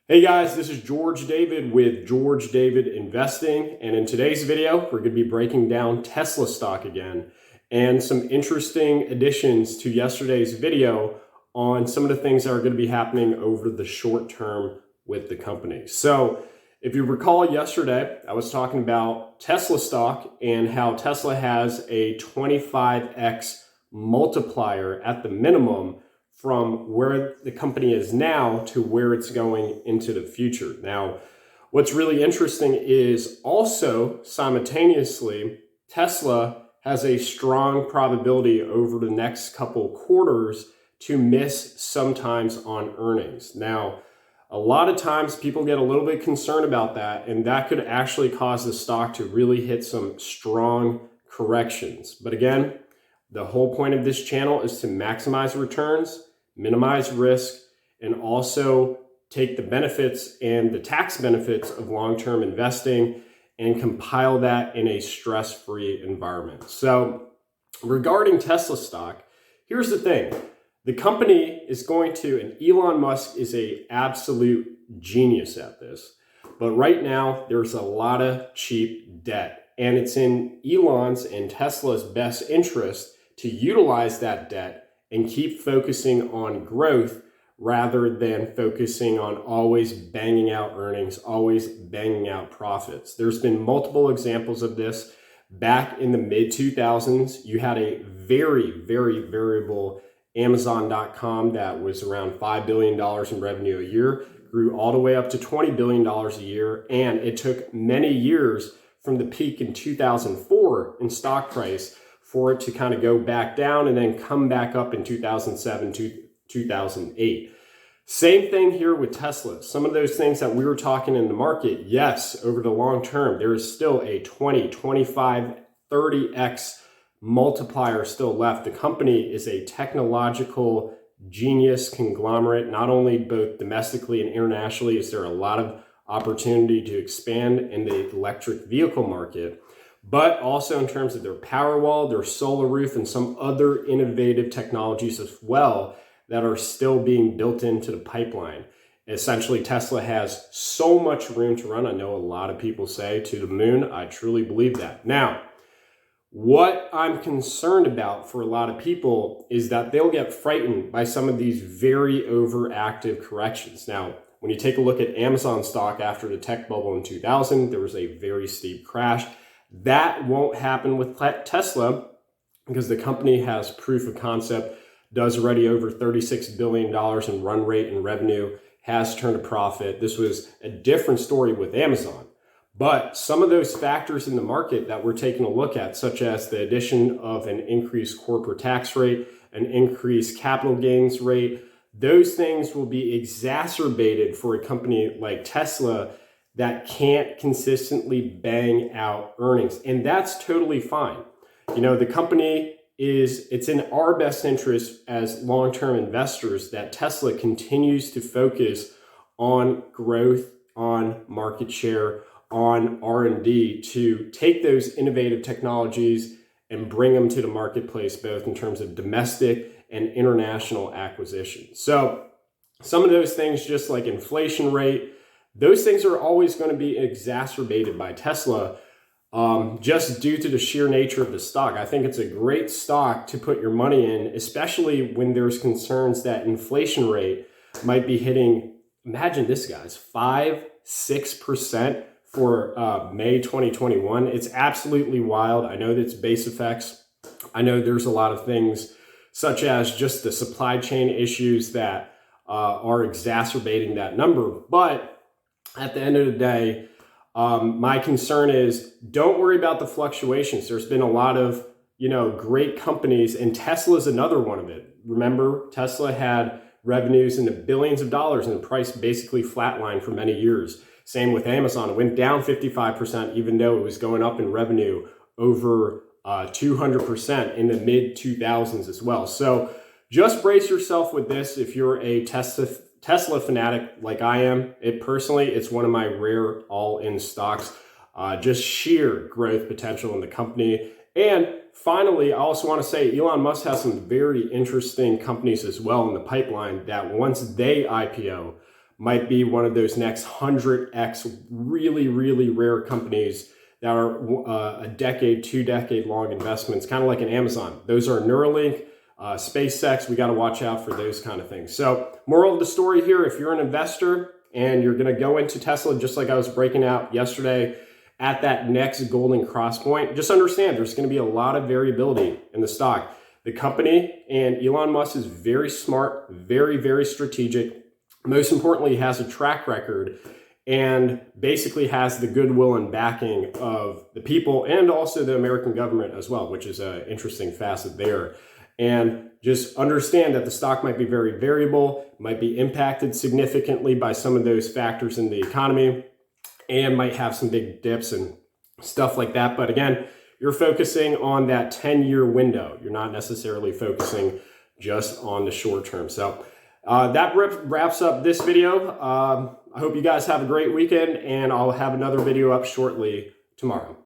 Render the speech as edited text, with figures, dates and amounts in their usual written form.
Hey guys, this is George David with George David Investing, and in today's video, we're going to be breaking down Tesla stock again and some interesting additions to yesterday's video on some of the things that are going to be happening over the short term with the company. So if you recall yesterday, I was talking about Tesla stock and how Tesla has a 25x multiplier at the minimum from where the company is now to where it's going into the future. Now, what's really interesting is also simultaneously, Tesla has a strong probability over the next couple quarters to miss sometimes on earnings. Now, a lot of times people get a little bit concerned about that, and that could actually cause the stock to really hit some strong corrections. But again, the whole point of this channel is to maximize returns, minimize risk, and also take the benefits and the tax benefits of long-term investing and compile that in a stress-free environment. So regarding Tesla stock, here's the thing. The company is going to, and Elon Musk is an absolute genius at this, but right now there's a lot of cheap debt, and it's in Elon's and Tesla's best interest to utilize that debt and keep focusing on growth rather than focusing on always banging out earnings, always banging out profits. There's been multiple examples of this. Back in the mid-2000s, you had a very, very variable Amazon.com that was around $5 billion in revenue a year, grew all the way up to $20 billion a year, and it took many years from the peak in 2004 in stock price for it to kind of go back down and then come back up in 2007 to 2008. Same thing here with Tesla. Some of those things that we were talking in the market, yes, over the long term, there is still a 20, 25, 30x multiplier still left. The company is a technological genius conglomerate, not only both domestically and internationally. Is there a lot of opportunity to expand in the electric vehicle market, but also in terms of their Powerwall, their solar roof, and some other innovative technologies as well that are still being built into the pipeline. Essentially, Tesla has so much room to run. I know a lot of people say to the moon. I truly believe that. Now, what I'm concerned about for a lot of people is that they'll get frightened by some of these very overactive corrections. Now, when you take a look at Amazon stock after the tech bubble in 2000, there was a very steep crash. That won't happen with Tesla because the company has proof of concept, does already over $36 billion in run rate and revenue, has turned a profit. This was a different story with Amazon. But some of those factors in the market that we're taking a look at, such as the addition of an increased corporate tax rate, an increased capital gains rate, those things will be exacerbated for a company like Tesla that can't consistently bang out earnings. And that's totally fine. You know, the company it's in our best interest as long-term investors that Tesla continues to focus on growth, on market share, on R&D to take those innovative technologies and bring them to the marketplace, both in terms of domestic and international acquisition. So some of those things, just like inflation rate, those things are always going to be exacerbated by Tesla just due to the sheer nature of the stock. I think it's a great stock to put your money in, especially when there's concerns that inflation rate might be hitting, imagine this, guys, 5-6% for May 2021. It's absolutely wild. I know that's base effects. I know there's a lot of things such as just the supply chain issues that are exacerbating that number. But at the end of the day, my concern is don't worry about the fluctuations. There's been a lot of, great companies, and Tesla is another one of it. Remember, Tesla had revenues in the billions of dollars and the price basically flatlined for many years. Same with Amazon. It went down 55%, even though it was going up in revenue over 200% in the mid 2000s as well. So just brace yourself with this. If you're a Tesla fanatic like I am, it's one of my rare all-in stocks. Just sheer growth potential in the company. And finally, I also want to say Elon Musk has some very interesting companies as well in the pipeline that once they IPO, might be one of those next 100x really, really rare companies that are a decade, 2-decade long investments, kind of like an Amazon. Those are Neuralink, SpaceX. We got to watch out for those kind of things. So moral of the story here, if you're an investor and you're going to go into Tesla, just like I was breaking out yesterday, at that next golden cross point, just understand there's going to be a lot of variability in the stock. The company and Elon Musk is very smart, very, very strategic. Most importantly, he has a track record and basically has the goodwill and backing of the people and also the American government as well, which is an interesting facet there. And just understand that the stock might be very variable, might be impacted significantly by some of those factors in the economy, and might have some big dips and stuff like that. But again, you're focusing on that 10-year window. You're not necessarily focusing just on the short term. So that wraps up this video. I hope you guys have a great weekend, and I'll have another video up shortly tomorrow.